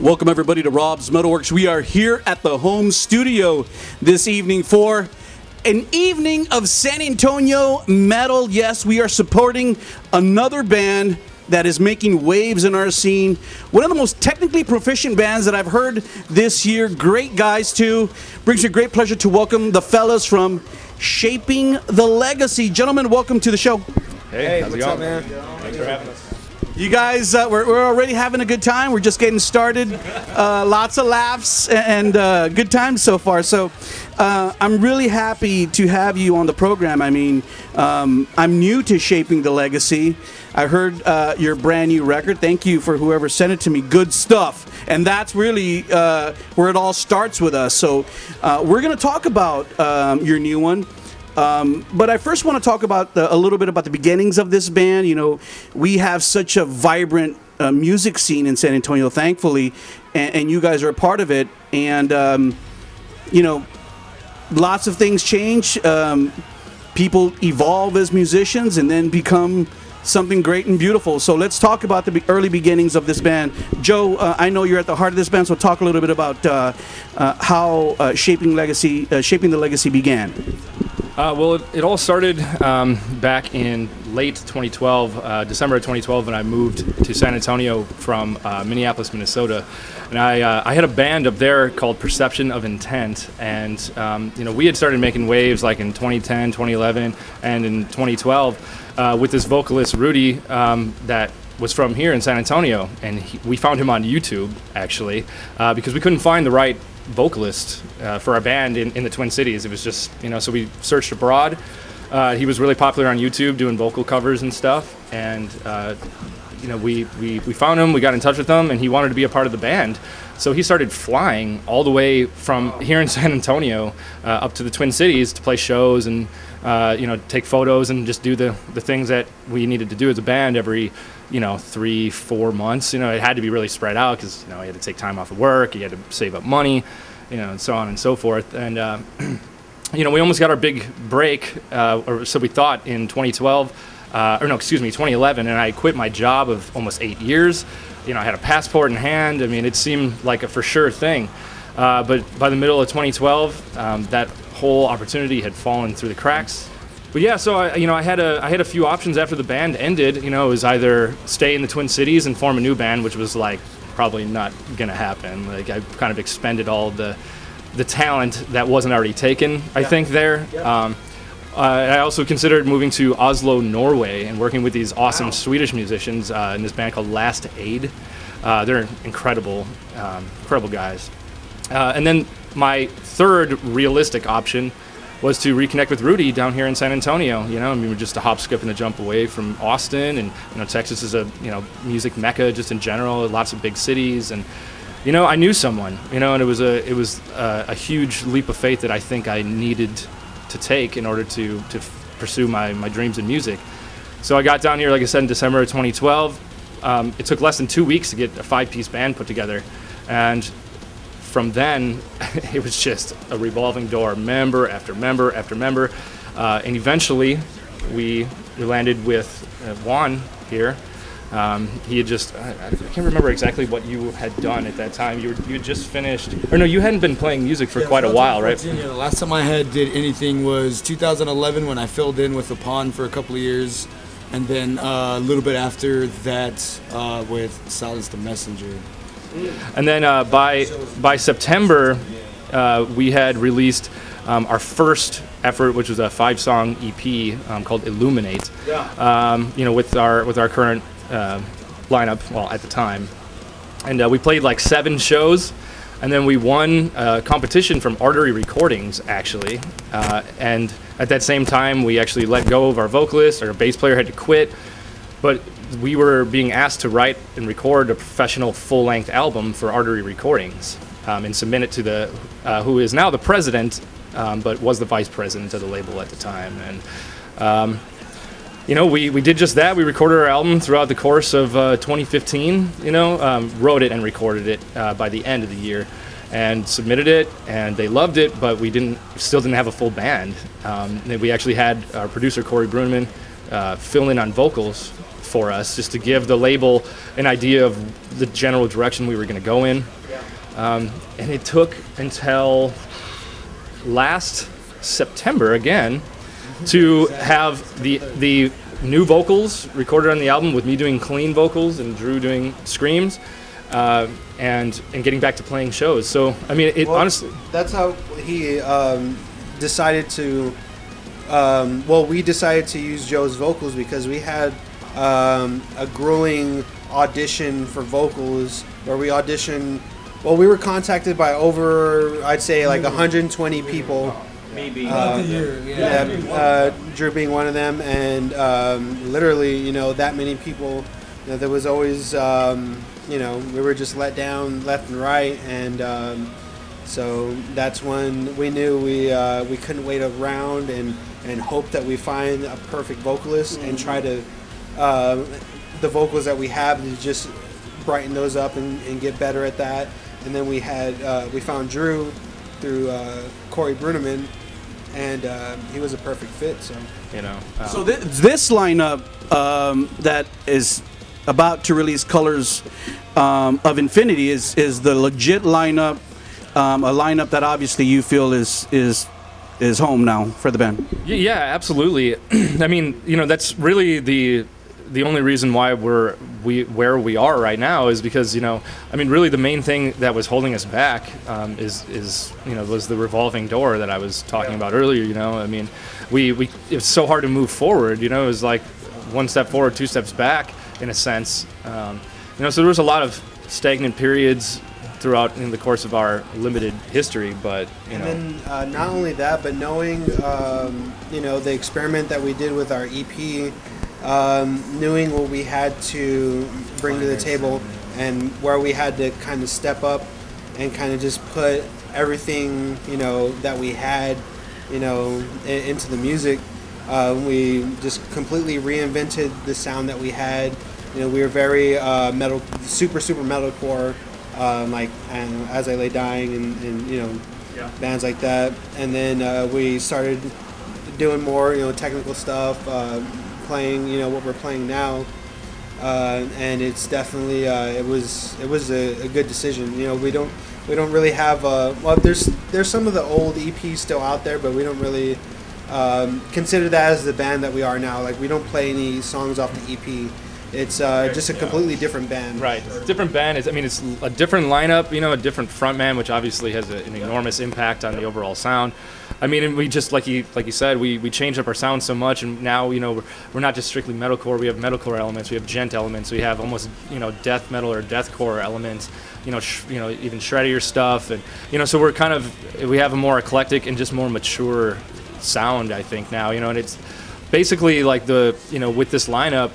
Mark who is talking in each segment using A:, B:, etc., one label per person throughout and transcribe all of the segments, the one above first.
A: Welcome everybody to Rob's MetalWorks. We are here at the home studio this evening for an evening of San Antonio metal. Yes, we are supporting another band that is making waves in our scene. One of the most technically proficient bands that I've heard this year. Great guys too. Brings me great pleasure to welcome the fellas from Shaping the Legacy. Gentlemen, welcome to the show.
B: Hey, how's it going,
C: man?
B: Thanks for having us.
A: You guys, we're already having a good time. We're just getting started. Lots of laughs and good times so far. So I'm really happy to have you on the program. I mean, I'm new to Shaping the Legacy. I heard your brand new record. Thank you for whoever sent it to me. Good stuff. And that's really where it all starts with us. So we're going to talk about your new one. But I first want to talk about a little bit about the beginnings of this band. You know, we have such a vibrant music scene in San Antonio, thankfully, and you guys are a part of it. And, you know, lots of things change. People evolve as musicians and then become something great and beautiful. So let's talk about the early beginnings of this band. Joe, I know you're at the heart of this band, so talk a little bit about how Shaping the Legacy began.
B: Well, it all started back in late 2012, December of 2012, when I moved to San Antonio from Minneapolis, Minnesota. And I had a band up there called Perception of Intent. And, you know, we had started making waves like in 2010, 2011, and in 2012 with this vocalist, Rudy, that was from here in San Antonio. And we found him on YouTube, actually, because we couldn't find the right vocalist for our band in the Twin Cities. It was just, you know, so we searched abroad. He was really popular on YouTube doing vocal covers and stuff, and you know, we found him, we got in touch with him, and he wanted to be a part of the band. So he started flying all the way from here in San Antonio up to the Twin Cities to play shows and you know, take photos and just do the things that we needed to do as a band every, you know, 3-4 months. You know, it had to be really spread out because, you know, he had to take time off of work, he had to save up money, you know, and so on and so forth. And you know, we almost got our big break, or so we thought, in 2012, or no, excuse me, 2011, and I quit my job of almost 8 years. You know, I had a passport in hand. I mean, it seemed like a for sure thing. But by the middle of 2012, that whole opportunity had fallen through the cracks. But yeah, so I had a few options after the band ended. You know, it was either stay in the Twin Cities and form a new band, which was like probably not gonna happen. Like, I kind of expended all the talent that wasn't already taken, I think, there. Yeah. I also considered moving to Oslo, Norway, and working with these awesome Swedish musicians in this band called Last Aid. They're incredible, incredible guys. And then my third realistic option was to reconnect with Rudy down here in San Antonio. You know, I mean, we're just a hop, skip, and a jump away from Austin, and, you know, Texas is a, you know, music mecca just in general. Lots of big cities, and, you know, I knew someone. You know, and it was a huge leap of faith that I think I needed to take in order to pursue my dreams in music. So I got down here, like I said, in December of 2012. It took less than 2 weeks to get a 5-piece band put together, and from then, it was just a revolving door, member after member after member, and eventually we landed with Juan here. He had just, I can't remember exactly what you had done at that time. You had just finished, or no, you hadn't been playing music for quite a while, right?
C: Yeah, the last time I did anything was 2011 when I filled in with the Pawn for a couple of years, and then a little bit after that with Silence the Messenger.
B: And then by September, we had released our first effort, which was a 5-song EP called Illuminate. Yeah. You know, with our current lineup, well, at the time, and we played like 7 shows, and then we won a competition from Artery Recordings, actually. And at that same time, we actually let go of our vocalist. Our bass player had to quit, but we were being asked to write and record a professional full-length album for Artery Recordings and submit it to the who is now the president, but was the vice president of the label at the time. And you know, we did just that. We recorded our album throughout the course of 2015. You know, wrote it and recorded it by the end of the year, and submitted it, and they loved it. But we still didn't have a full band. We actually had our producer Corey Bruneman fill in on vocals for us, just to give the label an idea of the general direction we were going to go in. And it took until last September again to have the new vocals recorded on the album, with me doing clean vocals and Drew doing screams, and getting back to playing shows. So I mean, honestly,
D: that's how he decided to. We decided to use Joe's vocals because we had a grueling audition for vocals where we auditioned. Well, we were contacted by over, I'd say, like 120 people.
E: Maybe.
D: Drew being one of them, and literally, that many people. There was always, we were just let down left and right, and so that's when we knew we couldn't wait around and hope that we find a perfect vocalist and try to the vocals that we have to just brighten those up and get better at that. And then we found Drew through Corey Bruneman, and he was a perfect fit. So
A: so this lineup that is about to release Colors of Infinity is the legit lineup, a lineup that obviously you feel is home now for the band.
B: Yeah, absolutely. I mean, that's really the only reason why we're where we are right now is because really the main thing that was holding us back is was the revolving door that I was talking about earlier. I mean, it was so hard to move forward. It was like one step forward, two steps back in a sense. So there was a lot of stagnant periods throughout in the course of our limited history, but
D: and then not only that, but knowing the experiment that we did with our EP. Knowing what we had to bring to the table and where we had to kind of step up and kind of just put everything that we had into the music. We just completely reinvented the sound that we had. We were very metal, super metalcore, like and As I Lay Dying and bands like that. And then we started doing more technical stuff. Playing what we're playing now, and it's definitely it was a good decision. We don't really have there's some of the old EPs still out there, but we don't really consider that as the band that we are now. Like, we don't play any songs off the EP. It's just a completely different band.
B: Right, different band. It's a different lineup. A different frontman, which obviously has an enormous impact on the overall sound. And we just like you said, we changed up our sound so much, and now we're not just strictly metalcore. We have metalcore elements, we have gent elements, we have almost death metal or deathcore elements, even shreddier stuff, and so we have a more eclectic and just more mature sound, I think now. And it's basically like with this lineup,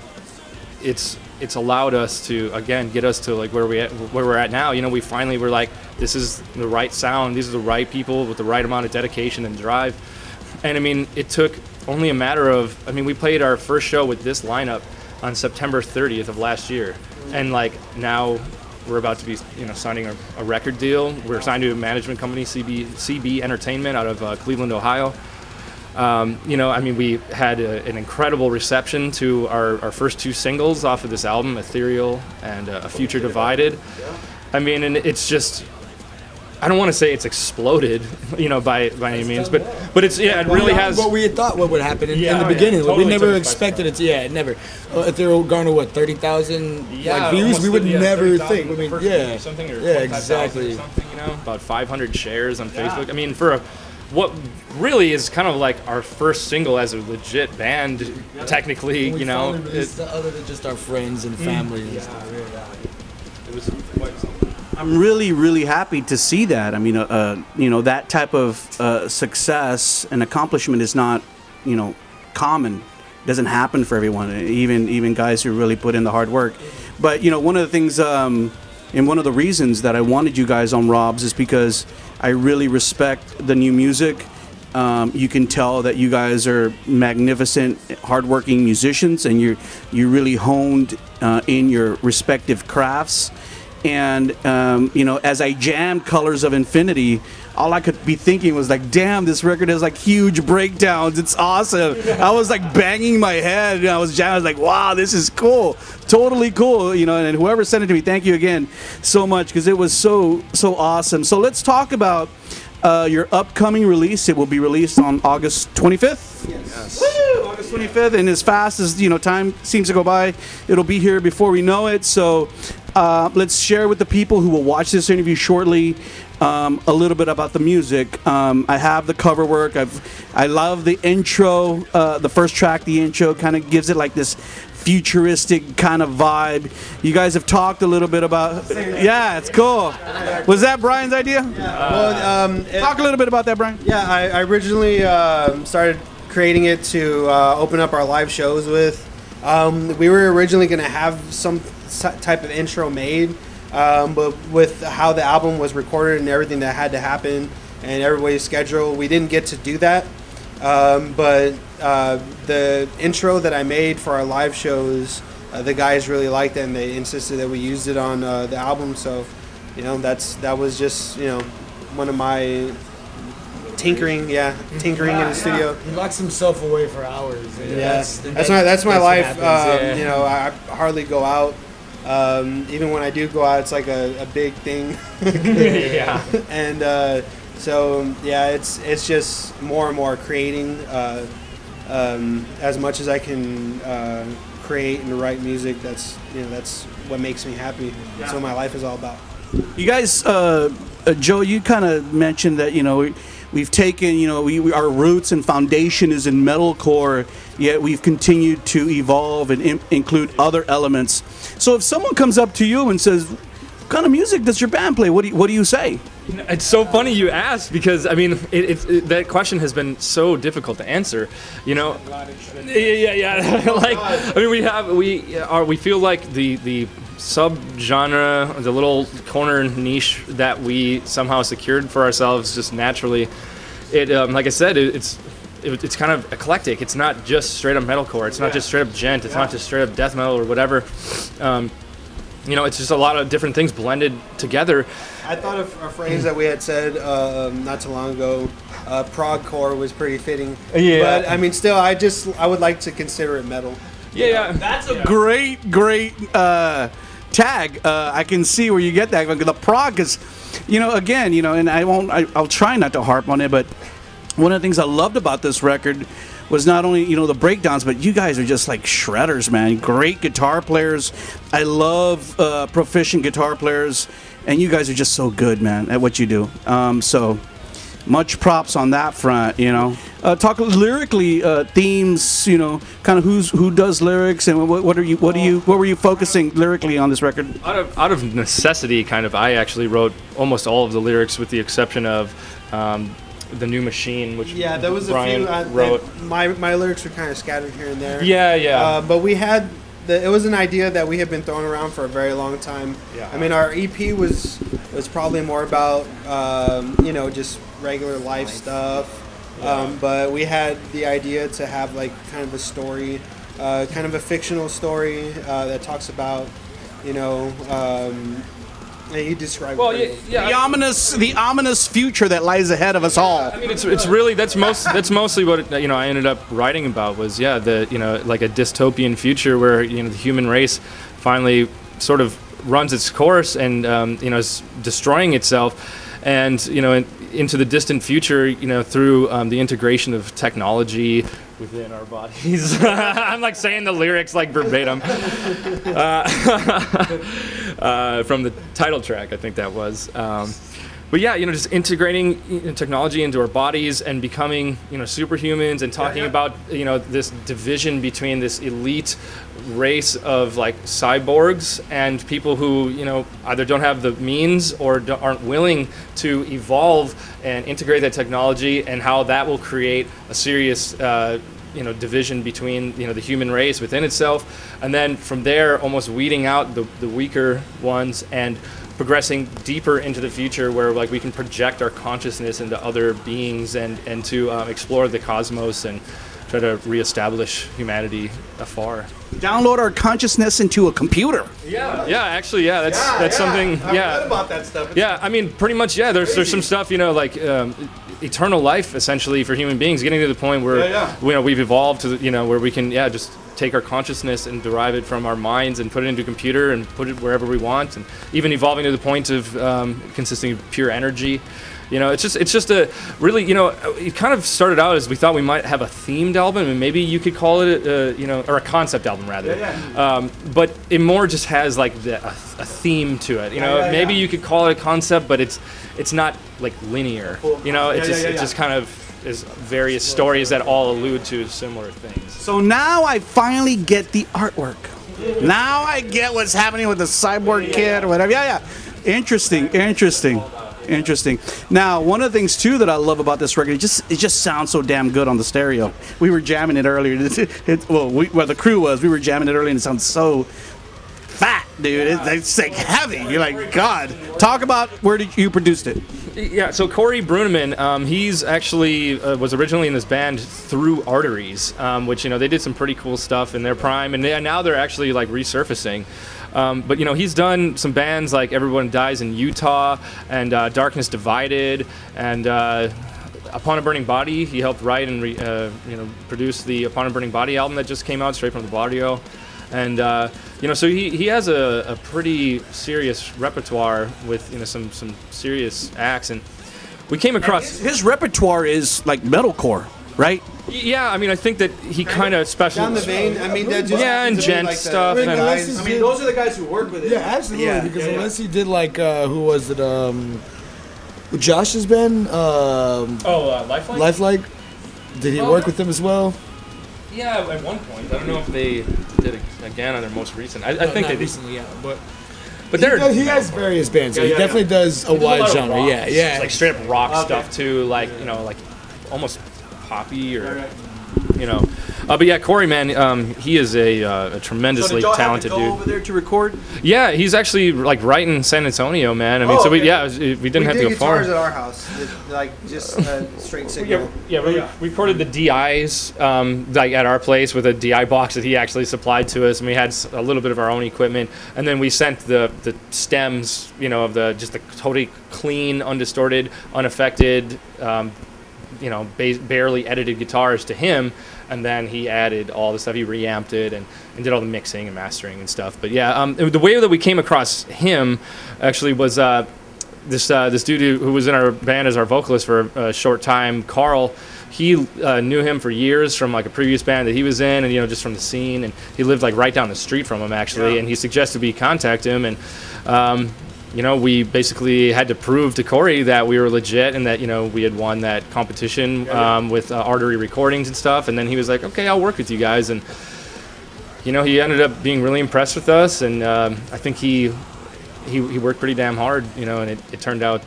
B: it's allowed us to again get us to like where we're at now. We finally were like, this is the right sound, these are the right people with the right amount of dedication and drive. And it took only a matter of we played our first show with this lineup on September 30th of last year, and like now we're about to be signing a record deal. We're signed to a management company, CB Entertainment, out of Cleveland, Ohio. We had an incredible reception to our first two singles off of this album, Ethereal and A Future Divided. And it's just, I don't want to say it's exploded, by any means, but it's, it really has.
C: What we had thought what would happen in the beginning. Totally, we never expected it to, never. Ethereal garner 30,000 views? We would never think.
B: Something or
C: exactly.
B: Something, about 500 shares on Facebook. For what really is kind of like our first single as a legit band, technically,
C: other than just our friends and family and stuff.
B: It was quite something.
A: I'm really, really happy to see that. That type of success and accomplishment is not, common. It doesn't happen for everyone, even guys who really put in the hard work. But, one of the things, and one of the reasons that I wanted you guys on Rob's is because I really respect the new music. You can tell that you guys are magnificent, hardworking musicians, and you really honed in your respective crafts. And you know, as I jammed Colors of Infinity, all I could be thinking was like, damn, this record has like huge breakdowns. It's awesome. I was like banging my head, and I was jamming. I was like, wow, this is cool, totally cool. You know, and whoever sent it to me, thank you again so much, because it was so awesome. So let's talk about your upcoming release. It will be released on August 25th.
D: Yes.
A: Woo! August 25th, and as fast as you know, time seems to go by, it'll be here before we know it. So let's share with the people who will watch this interview shortly a little bit about the music. I have the cover work. I love the intro. The first track, the intro, kind of gives it like this futuristic kind of vibe. You guys have talked a little bit about. Yeah, it's cool. Was that Brian's idea?
D: Well,
A: Talk a little bit about that, Brian.
D: Yeah, I originally started creating it to open up our live shows with. We were originally going to have some type of intro made, but with how the album was recorded and everything that had to happen and everybody's schedule, we didn't get to do that. But the intro that I made for our live shows, the guys really liked it, and they insisted that we used it on the album. So, you know, that was just, you know, one of my tinkering in the studio.
C: He locks himself away for hours.
D: That's my life. You know, I hardly go out. Even when I do go out, it's like a big thing.
B: Yeah.
D: And so yeah, it's just more and more creating as much as I can create and write music. That's what makes me happy. Yeah. That's what my life is all about.
A: You guys, Joe, you kind of mentioned that, you know, we've taken, you know, our roots and foundation is in metalcore, yet we've continued to evolve and include other elements. So if someone comes up to you and says, what kind of music does your band play? What do you say?
B: It's so funny you asked, because I mean, that question has been so difficult to answer. You know, yeah. Like, I mean, we feel like the sub-genre, the little corner niche that we somehow secured for ourselves just naturally. Like I said, it's kind of eclectic. It's not just straight up metalcore. It's not just straight up gent. It's not just straight up death metal or whatever. You know, it's just a lot of different things blended together.
D: I thought of a phrase that we had said not too long ago. Progcore was pretty fitting.
B: Yeah.
D: But I mean, still, I would like to consider it metal.
B: Yeah.
A: That's a great tag. I can see where you get that. The prog is, you know, again, you know, and I'll try not to harp on it, but one of the things I loved about this record was not only, you know, the breakdowns, but you guys are just like shredders, man. Great guitar players. I love proficient guitar players, and you guys are just so good, man, at what you do. So much props on that front, you know. Talk lyrically, themes, you know, kind of who does lyrics, and what were you focusing lyrically on this record?
B: Out of necessity, kind of, I actually wrote almost all of the lyrics, with the exception of The New Machine, which
D: there was
B: Brian
D: a few.
B: wrote.
D: My lyrics were kind of scattered here and there.
B: Yeah.
D: But we had it was an idea that we had been throwing around for a very long time.
B: Yeah.
D: I mean, our EP was probably more about you know, just regular life stuff. But we had the idea to have like kind of a story, kind of a fictional story that talks about, you know. You described
A: the ominous future that lies ahead of us all.
B: I mean, it's really that's mostly what, you know, I ended up writing about was the, you know, like a dystopian future where, you know, the human race finally sort of runs its course and you know, is destroying itself, and, you know, into the distant future, you know, through the integration of technology within our bodies. I'm like saying the lyrics like verbatim from the title track, I think that was. But yeah, you know, just integrating technology into our bodies and becoming, you know, superhumans, and talking about, you know, this division between this elite race of like cyborgs and people who, you know, either don't have the means or aren't willing to evolve and integrate that technology, and how that will create a serious you know, division between, you know, the human race within itself, and then from there almost weeding out the weaker ones and progressing deeper into the future, where like we can project our consciousness into other beings and to explore the cosmos and try to reestablish humanity afar.
A: Download our consciousness into a computer.
B: Yeah, actually, that's something.
A: I read about that stuff.
B: Yeah, I mean, pretty much. Yeah, there's some stuff, you know, like eternal life essentially for human beings, getting to the point where you know we've evolved to, you know, where we can just take our consciousness and derive it from our minds and put it into a computer and put it wherever we want, and even evolving to the point of consisting of pure energy. You know, it's just a really, you know, it kind of started out as we thought we might have a themed album, and maybe you could call it, you know, or a concept album rather. But it more just has like a theme to it. You know, maybe you could call it a concept, but it's not like linear. You know, it just kind of is various stories that all allude to similar things.
A: So now I finally get the artwork. Now I get what's happening with the cyborg kid or whatever. Interesting. Now, one of the things too that I love about this record, it just sounds so damn good on the stereo. We were jamming it earlier. Well, the crew was. We were jamming it earlier, and it sounds so fat, dude. It's like heavy. You're like, God. Talk about where did you produced it?
B: Yeah, so Corey Bruneman, he's actually was originally in this band through Arteries, which, you know, they did some pretty cool stuff in their prime, and now they're actually like resurfacing. But, you know, he's done some bands like Everyone Dies in Utah and Darkness Divided and Upon a Burning Body. He helped write and you know, produce the Upon a Burning Body album that just came out straight from the Barrio. And, you know, so he has a pretty serious repertoire with, you know, some serious acts. And we came across...
A: His repertoire is like metalcore, right?
B: Yeah, I mean, I think that he kind of specializes.
D: Down the vein, I mean, that just
B: and gent
D: like
B: stuff.
D: The
B: And
D: guys,
A: I mean, those are the guys who work with it.
C: Yeah, absolutely. Because unless he did like, who was it? Josh's band.
B: Lifelike?
C: Lifelike. Did he work with them as well?
B: Yeah, at one point. I don't know if they did it again on their most recent. I think they did.
C: Recently, yeah, but
B: he
C: has various bands. So he definitely does a wide genre.
B: Rock.
C: Yeah.
B: It's like straight up rock stuff too, like, you know, like almost poppy or you know. But yeah, Corey, man, he is a tremendously talented dude.
A: Over there to record?
B: Yeah, he's actually like right in San Antonio, man. I mean, we didn't have to go far.
D: We did guitars at our house, like just straight signal.
B: We recorded the DIs like at our place with a DI box that he actually supplied to us, and we had a little bit of our own equipment, and then we sent the stems, you know, of the totally clean, undistorted, unaffected, you know, barely edited guitars to him. And then he added all the stuff. He reamped it and did all the mixing and mastering and stuff. But yeah, the way that we came across him actually was this dude who was in our band as our vocalist for a short time, Carl. He knew him for years from like a previous band that he was in, and, you know, just from the scene. And he lived like right down the street from him actually. And he suggested we contact him, and you know, we basically had to prove to Corey that we were legit and that, you know, we had won that competition with Artery Recordings and stuff. And then he was like, okay, I'll work with you guys. And, you know, he ended up being really impressed with us. And I think he worked pretty damn hard, you know, and it turned out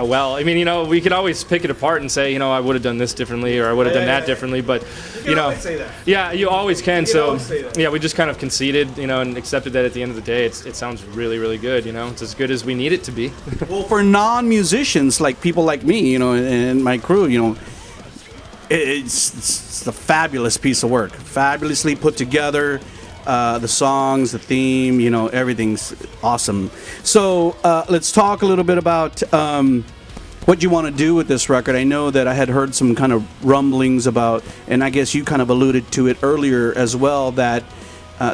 B: well. I mean, you know, we could always pick it apart and say, you know, I would have done this differently or I would have done that differently, but you know,
A: say that.
B: Yeah, you always can.
A: So
B: yeah, we just kind of conceded, you know, and accepted that at the end of the day, it sounds really, really good. You know, it's as good as we need it to be.
A: Well, for non-musicians, like people like me, you know, and my crew, you know, it's a fabulous piece of work, fabulously put together. The songs, the theme, you know, everything's awesome. So let's talk a little bit about what you want to do with this record. I know that I had heard some kind of rumblings about, and I guess you kind of alluded to it earlier as well, that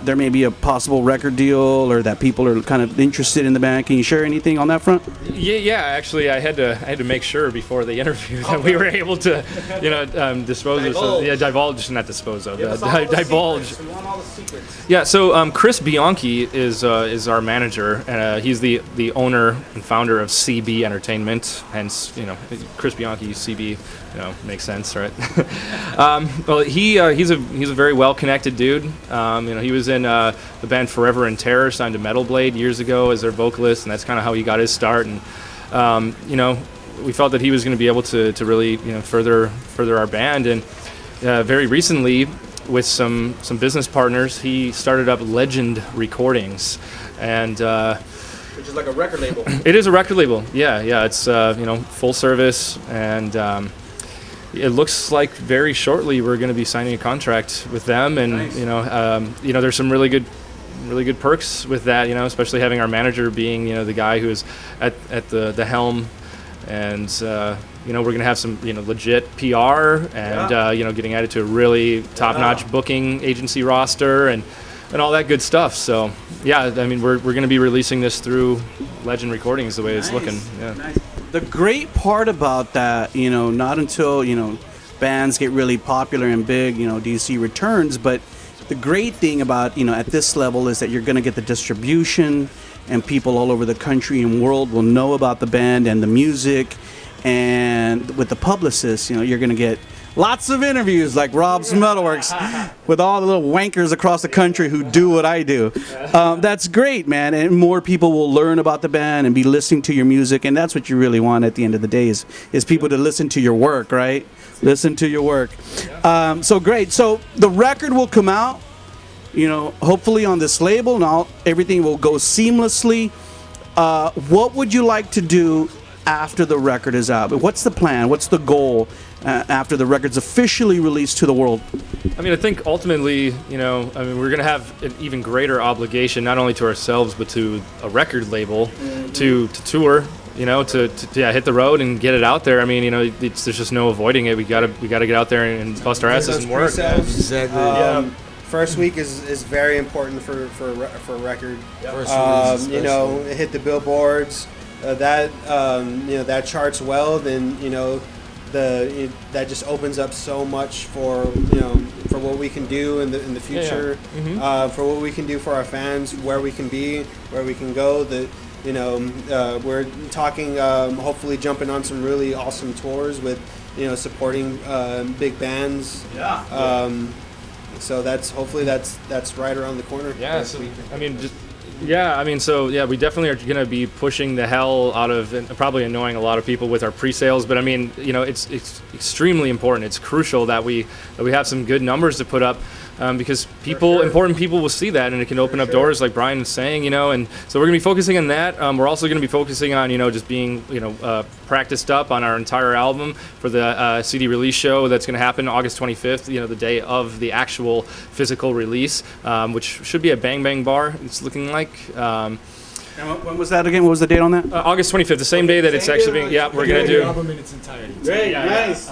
A: there may be a possible record deal or that people are kind of interested in the band. Can you share anything on that front?
B: Yeah. Actually, I had to make sure before the interview that we were able to, you know, divulge, not dispose of, divulge.
D: We want all the secrets.
B: Yeah. So Chris Bianchi is our manager, and he's the owner and founder of CB Entertainment. Hence, you know, Chris Bianchi, CB. You know, makes sense, right? Well, he's a very well-connected dude. You know, he was in the band Forever in Terror, signed to Metal Blade years ago as their vocalist, and that's kind of how he got his start. And you know, we felt that he was going to be able to really, you know, further our band. And very recently, with some business partners, he started up Legend Recordings, and
A: Which is like a record label.
B: it is a record label. Yeah. It's you know, full service and. it looks like very shortly we're going to be signing a contract with them, and
A: Nice.
B: there's some really good perks with that, especially having our manager being, the guy who is at the helm, and we're going to have some, legit PR, and getting added to a really top-notch booking agency roster, and all that good stuff. So yeah, I mean, we're going to be releasing this through Legend Recordings the way it's looking. Yeah.
A: Nice. The great part about that, not until bands get really popular and big, do you see returns, but the great thing about, at this level is that you're going to get the distribution, and people all over the country and world will know about the band and the music. And with the publicists, you're going to get lots of interviews like Rob's MetalWorks with all the little wankers across the country who do what I do. That's great, man. And more people will learn about the band and be listening to your music. And that's what you really want at the end of the day is people to listen to your work, right? Listen to your work. So great. So the record will come out, hopefully on this label. Now everything will go seamlessly. What would you like to do after the record is out? What's the plan? What's the goal after the record's officially released to the world?
B: I mean, I think ultimately, we're going to have an even greater obligation, not only to ourselves, but to a record label, to tour, to hit the road and get it out there. I mean, there's just no avoiding it. We gotta get out there and bust our asses and work.
C: Exactly.
D: First week is very important for a record.
C: First release
D: Hit the billboards. That charts well, then that just opens up so much for what we can do in the future, for what we can do for our fans, where we can be, where we can go. We're talking hopefully jumping on some really awesome tours with supporting big bands. So that's hopefully that's right around the corner.
B: Yeah, so, we definitely are going to be pushing the hell out of, and probably annoying a lot of people with our pre-sales, but I mean, it's extremely important. It's crucial that we have some good numbers to put up, because important people will see that, and it can open up doors, like Brian was saying, and so we're going to be focusing on that. We're also going to be focusing on, just being, practiced up on our entire album for the CD release show that's going to happen August 25th, the day of the actual physical release, which should be at Bang Bang Bar, it's looking like.
A: And when was that again? What was the date on that?
B: August 25th, the same day that it's actually being, we're going to do.
C: The album in its entirety.
A: Great, nice.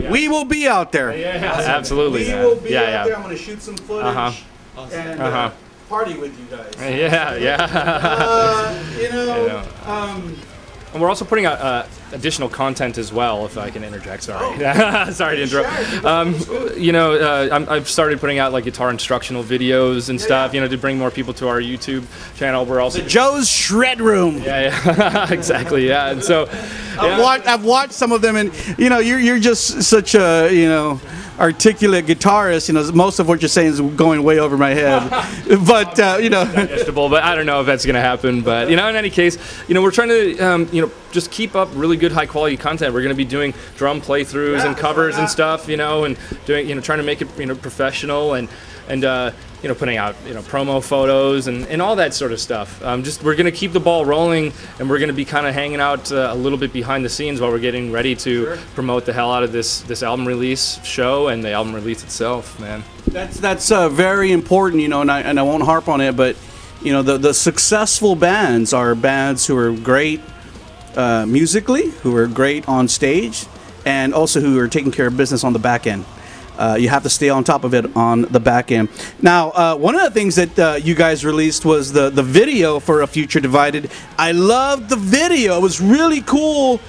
A: We will be out there.
B: Yeah, absolutely.
A: We will be out there. I'm going to shoot some footage and party with you guys.
B: And we're also putting out additional content as well, if I can interject. Sorry, sorry to interrupt. I've started putting out like guitar instructional videos and stuff, to bring more people to our YouTube channel. We're also
A: Joe's Shred Room.
B: Yeah, exactly. Yeah, and so
A: I've watched some of them, and you're just such a articulate guitarist. Most of what you're saying is going way over my head, but
B: digestible. But I don't know if that's going to happen. But in any case, we're trying to just keep up really good high quality content. We're going to be doing drum playthroughs and covers and stuff, and doing trying to make it professional and putting out promo photos and all that sort of stuff. We're going to keep the ball rolling, and we're going to be kind of hanging out a little bit behind the scenes while we're getting ready to promote the hell out of this album release show and the album release itself, man.
A: That's very important, and I won't harp on it, but the successful bands are bands who are great musically, who are great on stage, and also who are taking care of business on the back end. You have to stay on top of it on the back end. Now, one of the things that you guys released was the video for A Future Divided. I loved the video. It was really cool,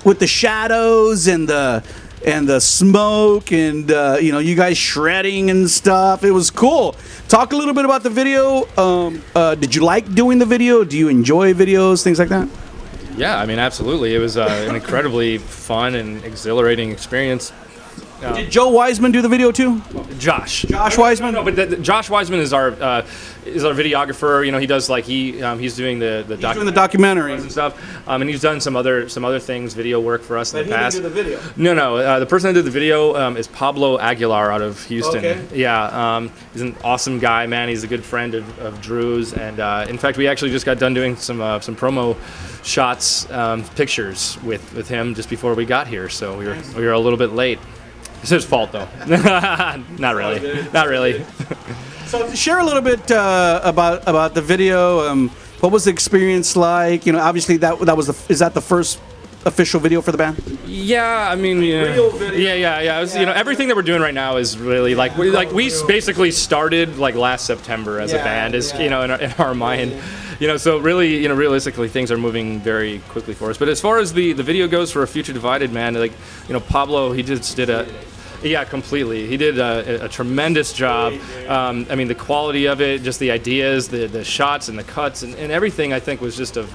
A: with the shadows and the smoke and you guys shredding and stuff. It was cool. Talk a little bit about the video. Did you like doing the video? Do you enjoy videos, things like that?
B: Yeah, I mean, absolutely. It was an incredibly fun and exhilarating experience.
A: Did Joe Wiseman do the video too?
B: Josh.
A: Josh Wiseman?
B: No, but Josh Wiseman is our videographer. You know, he does like he's doing the
A: doing the documentary
B: and stuff. And he's done some other things, video work for us in the past.
A: But he didn't do the video.
B: No. The person that did the video is Pablo Aguilar out of Houston.
A: Okay.
B: Yeah. He's an awesome guy, man. He's a good friend of Drew's, and in fact, we actually just got done doing some promo shots, pictures with him just before we got here. So we were a little bit late. It's his fault, though. Not really. Not really.
A: So share a little bit about the video. What was the experience like? You know, obviously is that the first official video for the band?
B: Yeah, I mean, yeah. It was, you know, everything that we're doing right now is really like we basically started like last September as a band, you know, in our mind. You know, so really, you know, realistically, things are moving very quickly for us. But as far as the video goes for A Future Divided, man, like, you know, Pablo, he just did completely. He did a tremendous job. I mean, the quality of it, just the ideas, the shots and the cuts and everything, I think, was just of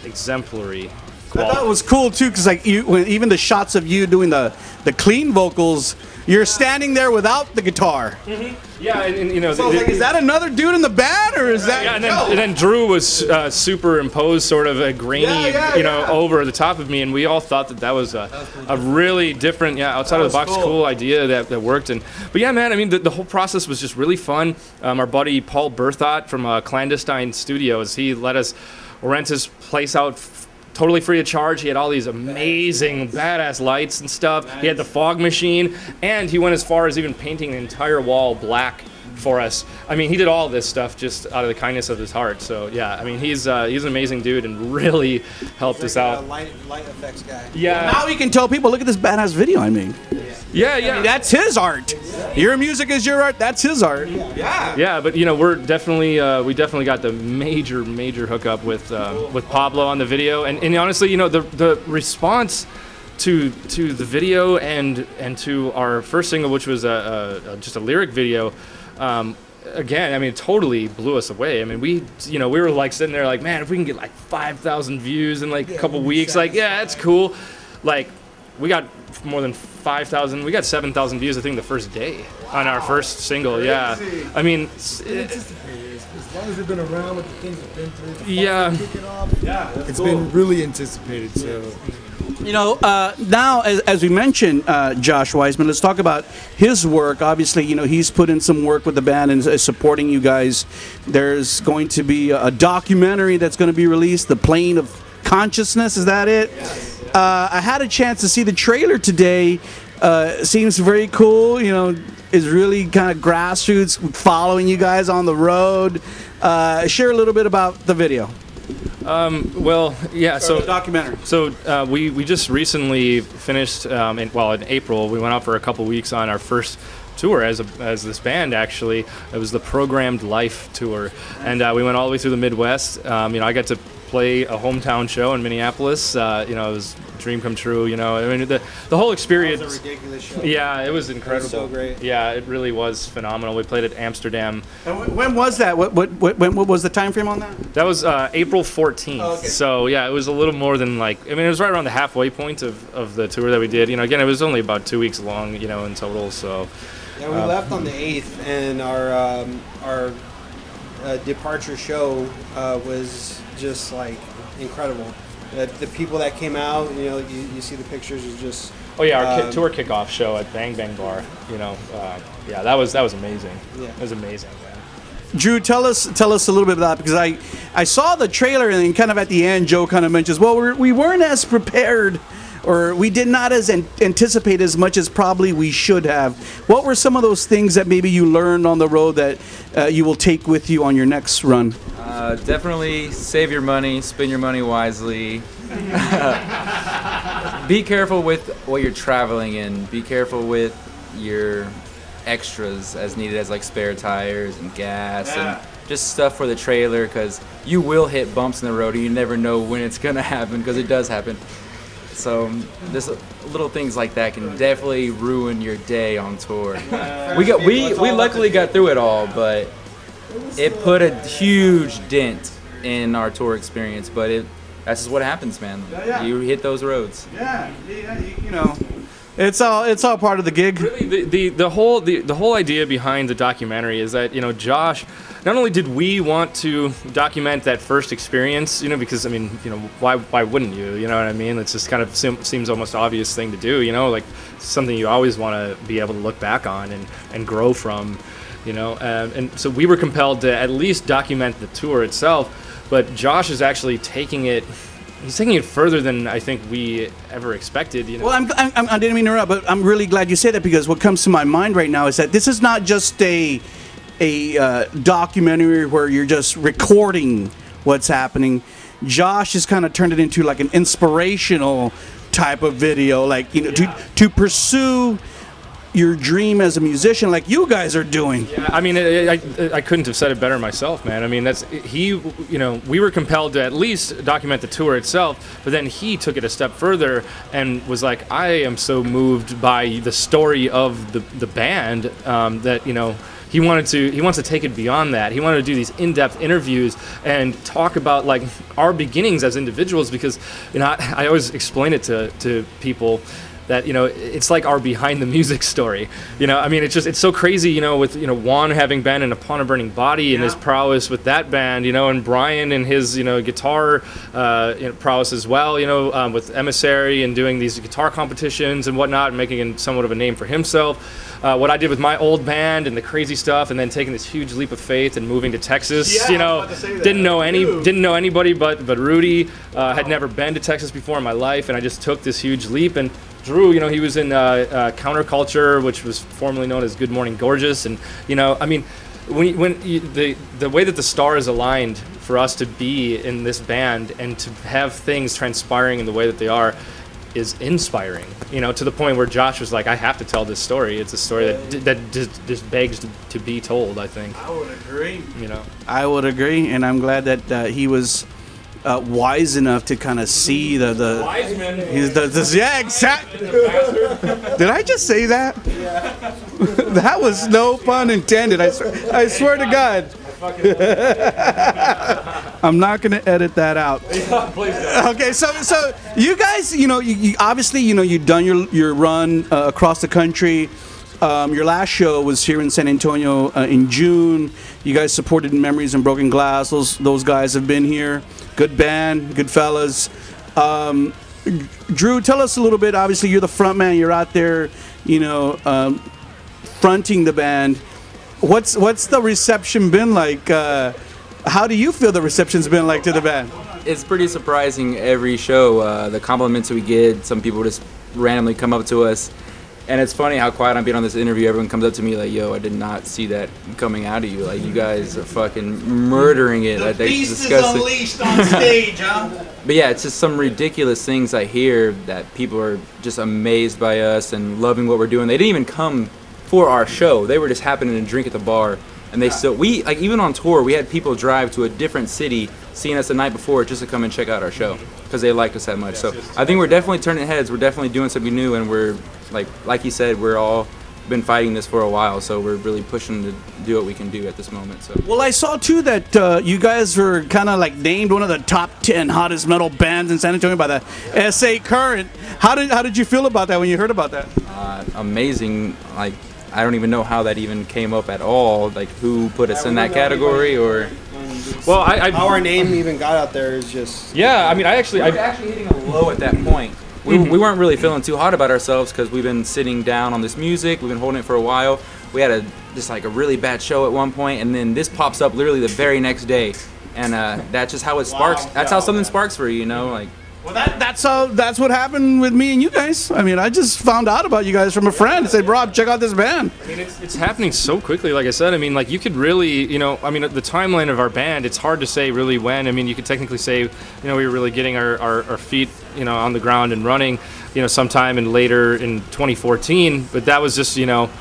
B: exemplary quality. I thought
A: it was cool too, because like even the shots of you doing the clean vocals, you're standing there without the guitar.
B: Mm-hmm. Yeah, and you know,
A: so like, is that another dude in the band, or is that?
B: Yeah, and then Drew was superimposed, sort of a grainy, over the top of me, and we all thought that was a really different, outside of the box, cool idea that worked. But yeah, man, I mean, the whole process was just really fun. Our buddy Paul Berthot from Clandestine Studios, he let us rent his place out totally free of charge. He had all these amazing, badass lights and stuff. Nice. He had the fog machine, and he went as far as even painting the entire wall black for us. I mean, he did all this stuff just out of the kindness of his heart. So yeah, I mean, he's an amazing dude and really helped us out.
D: Light effects guy.
B: Yeah.
A: Well, now we can tell people, look at this badass video I made.
B: Yeah.
A: I mean, that's his art. Your music is your art. That's his art.
B: Yeah, but you know, we definitely got the major hookup with Pablo on the video, and honestly, you know, the response to the video and to our first single, which was just a lyric video. Again, I mean, it totally blew us away. I mean, we were like sitting there like, man, if we can get like 5,000 views in like a couple weeks, like, yeah, that's cool. Like, we got more than 5,000. We got 7,000 views, I think, the first day on our first single. Crazy. Yeah, I mean,
C: as long as they've been around with the things they've been through. It's been really anticipated. So.
A: You know, now, as we mentioned, Josh Wiseman, let's talk about his work. Obviously, you know, he's put in some work with the band and is supporting you guys. There's going to be a documentary that's going to be released, The Plane of Consciousness. Is that it? Yes. I had a chance to see the trailer today. Seems very cool. You know, is really kind of grassroots, following you guys on the road. Share a little bit about the video.
B: Well, yeah. So
A: the documentary.
B: So we just recently finished. In April, we went out for a couple weeks on our first tour as this band. Actually, it was the Programmed Life tour, and we went all the way through the Midwest. You know, I got to play a hometown show in Minneapolis. You know, it was a dream come true. You know, I mean, the whole experience.
D: That was a ridiculous show.
B: Yeah, it was incredible.
D: It was so great.
B: Yeah, it really was phenomenal. We played at Amsterdam.
A: And when was that? What was the time frame on that?
B: That was April 14th. Oh, okay. So yeah, it was a little more than like. I mean, it was right around the halfway point of the tour that we did. You know, again, it was only about 2 weeks long. You know, in total. So.
D: Yeah, we left on the 8th, and our departure show was just like incredible. The people that came out, you know, you see the pictures, is just.
B: Oh yeah, our tour kickoff show at Bang Bang Bar. You know, yeah, that was amazing. Yeah, it was amazing. Man.
A: Drew, tell us a little bit about that, because I saw the trailer, and then kind of at the end, Joe kind of mentions, well, we weren't as prepared, or we did not anticipate as much as probably we should have. What were some of those things that maybe you learned on the road that you will take with you on your next run?
E: Definitely save your money, spend your money wisely. Be careful with what you're traveling in. Be careful with your extras as needed, as like spare tires and gas and just stuff for the trailer, because you will hit bumps in the road and you never know when it's going to happen, because it does happen. So just little things like that can definitely ruin your day on tour. We luckily got through it all, but it put a huge dent in our tour experience. But that's just what happens, man. You hit those roads.
A: Yeah, you know, It's all part of the gig.
B: Really, the whole idea behind the documentary is that, you know, Josh, not only did we want to document that first experience, you know, because I mean, you know, why wouldn't you? You know what I mean? It's just kind of seems almost obvious thing to do, you know, like something you always want to be able to look back on and grow from, you know. And so we were compelled to at least document the tour itself, but Josh is actually taking it. He's taking it further than I think we ever expected. You know?
A: Well, I didn't mean to interrupt, but I'm really glad you said that, because what comes to my mind right now is that this is not just a documentary where you're just recording what's happening. Josh has kind of turned it into like an inspirational type of video, like, you know, to pursue your dream as a musician, like you guys are doing.
B: Yeah, I mean, I couldn't have said it better myself, man. I mean, you know, we were compelled to at least document the tour itself, but then he took it a step further and was like, I am so moved by the story of the band that, you know, he wants to take it beyond that. He wanted to do these in-depth interviews and talk about like our beginnings as individuals, because, you know, I always explain it to people that, you know, it's like our behind the music story. You know, I mean, it's so crazy, you know, with, you know, Juan having been in Upon a Burning Body and his prowess with that band, you know, and Brian and his, you know, guitar you know, prowess as well, you know, with Emissary and doing these guitar competitions and whatnot, and making somewhat of a name for himself. What I did with my old band and the crazy stuff, and then taking this huge leap of faith and moving to Texas. You know, didn't know anybody but Rudy. Had never been to Texas before in my life, and I just took this huge leap. And Drew, you know, he was in Counterculture, which was formerly known as Good Morning Gorgeous, and, you know, I mean, the way that the stars aligned for us to be in this band and to have things transpiring in the way that they are is inspiring, you know, to the point where Josh was like, I have to tell this story. It's a story that just begs to be told, I think.
A: I would agree.
B: You know,
A: I would agree, and I'm glad that he was wise enough to kind of see the
B: wise man.
A: Yeah, exactly. Did I just say that? Yeah. That was no pun intended. I swear to God. I'm not going to edit that out.
B: Please don't.
A: Okay, so you guys, you know, you obviously, you know, you've done your run across the country. Your last show was here in San Antonio in June. You guys supported Memories and Broken Glass. Those guys have been here. Good band, good fellas. Drew, tell us a little bit. Obviously, you're the front man. You're out there, you know, fronting the band. What's the reception been like? How do you feel the reception's been like to the band?
E: It's pretty surprising every show. The compliments we get, some people just randomly come up to us. And it's funny how quiet I'm being on this interview. Everyone comes up to me like, yo, I did not see that coming out of you. Like, you guys are fucking murdering it.
A: The beast is unleashed on stage, huh?
E: But yeah, it's just some ridiculous things I hear that people are just amazed by us and loving what we're doing. They didn't even come for our show. They were just happening to drink at the bar. And they still, like, even on tour, we had people drive to a different city, seeing us the night before just to come and check out our show because they liked us that much. So I think we're definitely turning heads. We're definitely doing something new, and we're, like you said, we're all been fighting this for a while, so we're really pushing to do what we can do at this moment. So.
A: Well, I saw too that you guys were kind of like named one of the top 10 hottest metal bands in San Antonio by the SA Current. How did you feel about that when you heard about that?
E: Amazing. Like, I don't even know how that even came up at all. Like, who put us in that category, or?
B: Well,
D: how our name even got out there is just.
B: Yeah, I mean, we were
E: actually hitting a low at that point. We weren't really feeling too hot about ourselves because we've been sitting down on this music. We've been holding it for a while. We had just like a really bad show at one point, and then this pops up literally the very next day, and that's just how it sparks. Wow, that's how something sparks for you, know, like.
A: Well, that's what happened with me and you guys. I mean, I just found out about you guys from a friend. Said, Rob, check out this band.
B: I mean, it's happening so quickly. Like I said, I mean, like, you could really, you know, I mean, the timeline of our band, it's hard to say really when. I mean, you could technically say, you know, we were really getting our feet, you know, on the ground and running, you know, sometime later in 2014. But that was just, you know,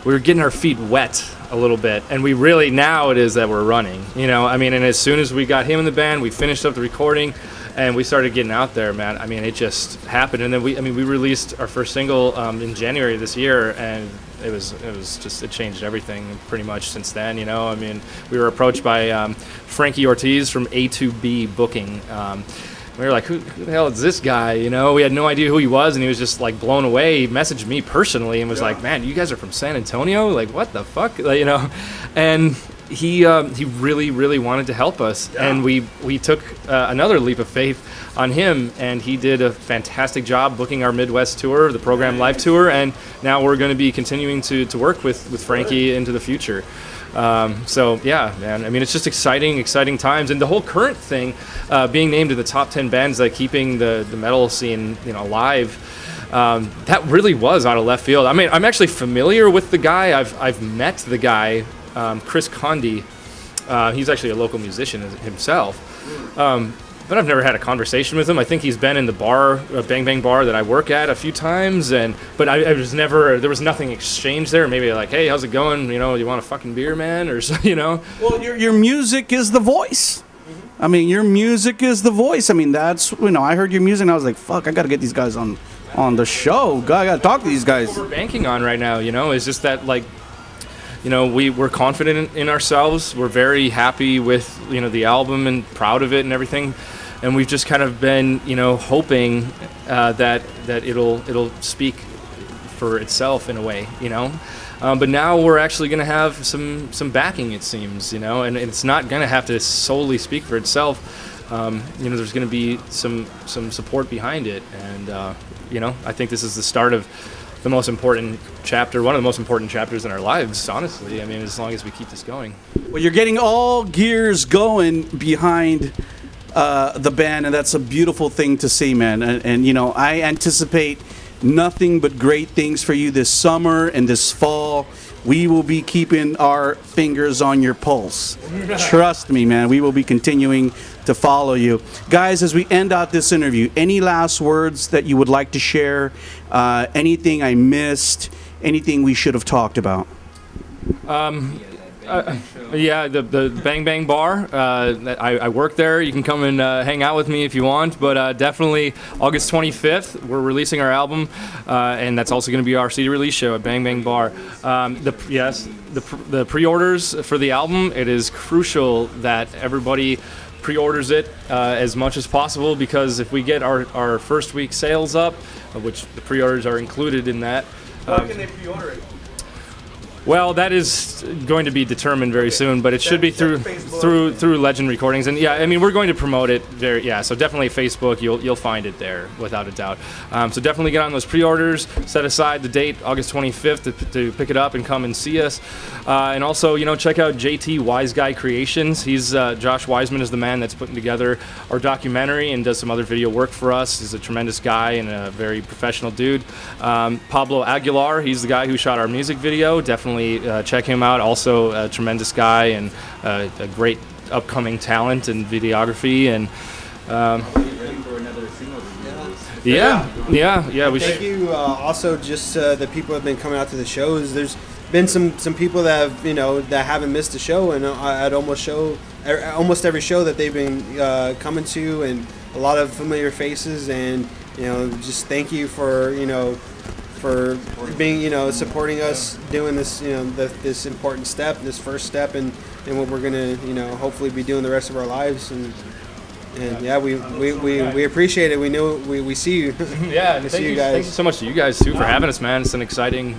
B: we were getting our feet wet a little bit, and we really, now it is that we're running, you know. I mean, and as soon as we got him in the band, we finished up the recording. And we started getting out there, man. I mean, it just happened. And then we released our first single in January this year, and it was just, it changed everything pretty much since then, you know. I mean, we were approached by Frankie Ortiz from A2B Booking, We were like, who the hell is this guy? You know, we had no idea who he was, and he was just like blown away. He messaged me personally and was like, man, you guys are from San Antonio? Like, what the fuck? Like, you know, and he really, really wanted to help us, and we took another leap of faith on him, and he did a fantastic job booking our Midwest tour, the Program Live tour, and now we're going to be continuing to work with Frankie into the future. So yeah, man, I mean, it's just exciting times, and the whole current thing, being named to the top 10 bands, like keeping the metal scene, you know, alive. That really was out of left field. I mean, I'm actually familiar with the guy. I've met the guy, Chris Condi. He's actually a local musician himself. But I've never had a conversation with him. I think he's been in the bar, Bang Bang Bar that I work at a few times, but I was never, there was nothing exchanged there. Maybe like, hey, how's it going? You know, you want a fucking beer, man? Or, you know?
A: Well, your music is the voice. I mean, your music is the voice. I mean, that's, you know, I heard your music and I was like, fuck, I got to get these guys on the show. I got to talk to these guys.
B: What we're banking on right now, you know, is just that, like, you know, we're confident in ourselves. We're very happy with, you know, the album and proud of it and everything. And we've just kind of been, you know, hoping that it'll speak for itself in a way, you know. But now we're actually going to have some backing, it seems, you know, and it's not going to have to solely speak for itself. You know, there's going to be some support behind it, and you know, I think this is the start of the most important chapter, one of the most important chapters in our lives, honestly. I mean, as long as we keep this going.
A: Well, you're getting all gears going behind the band, and that's a beautiful thing to see, man. And you know, I anticipate nothing but great things for you this summer and this fall. We will be keeping our fingers on your pulse. Trust me, man. We will be continuing to follow you. Guys, as we end out this interview, any last words that you would like to share? Anything I missed? Anything we should have talked about?
B: Yeah, the Bang Bang Bar. I work there. You can come and hang out with me if you want. But definitely August 25th, we're releasing our album, and that's also going to be our CD release show at Bang Bang Bar. The pre-orders for the album. It is crucial that everybody pre-orders it as much as possible, because if we get our first week sales up, which the pre-orders are included in that.
A: How can they pre-order it?
B: Well, that is going to be determined very soon, but it should be through Legend Recordings, and yeah, I mean, we're going to promote it there. Yeah, so definitely Facebook, you'll find it there without a doubt. So definitely get on those pre-orders. Set aside the date, August 25th, to pick it up and come and see us. And also, you know, check out JT Wise Guy Creations. He's Josh Wiseman is the man that's putting together our documentary and does some other video work for us. He's a tremendous guy and a very professional dude. Pablo Aguilar, he's the guy who shot our music video. Definitely check him out. Also a tremendous guy and a great upcoming talent in videography. And yeah.
D: Thank you. Also, just the people who have been coming out to the shows. There's been some people that have, you know, that haven't missed a show, and at almost every show that they've been coming to, and a lot of familiar faces. And you know, just thank you for, you know, for being, you know, supporting us doing this, you know, this important step, this first step, and what we're gonna, you know, hopefully be doing the rest of our lives. And yeah, we appreciate it. We know we see you.
B: Yeah, and thank you guys. Thank you so much to you guys too for having us, man. It's an exciting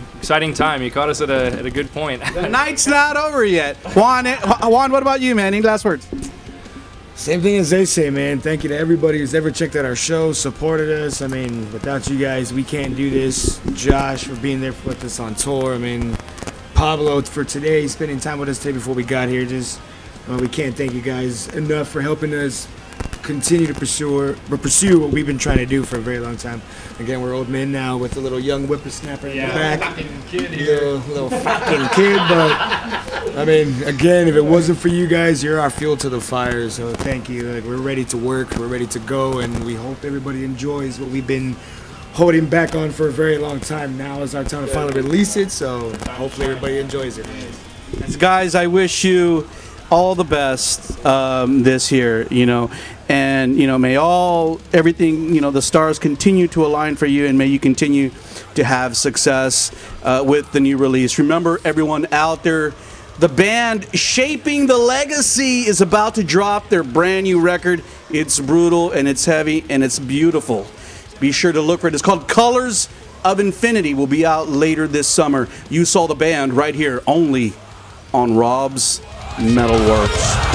B: time. You caught us at a good point.
A: The night's not over yet. Juan, what about you, man? Any last words?
C: Same thing as they say, man. Thank you to everybody who's ever checked out our show, supported us. I mean, without you guys, we can't do this. Josh for being there with us on tour. I mean, Pablo for today, spending time with us today before we got here. Just we can't thank you guys enough for helping us continue to pursue what we've been trying to do for a very long time. Again, we're old men now with a little young whippersnapper in the back.
B: Fucking kid here.
C: Little fucking kid, but I mean, again, if it wasn't for you guys, you're our fuel to the fire. So thank you. Like, we're ready to work, we're ready to go, and we hope everybody enjoys what we've been holding back on for a very long time. Now is our time to finally release it. So hopefully everybody enjoys it.
A: Guys, I wish you all the best this year, you know, and you know, may everything, you know, the stars continue to align for you, and may you continue to have success with the new release. Remember, everyone out there, The band Shaping the Legacy is about to drop their brand new record. It's brutal and it's heavy and it's beautiful. Be sure to look for it. It's called Colors of Infinity. Will be out later this summer. You saw the band right here only on Rob's MetalWorks.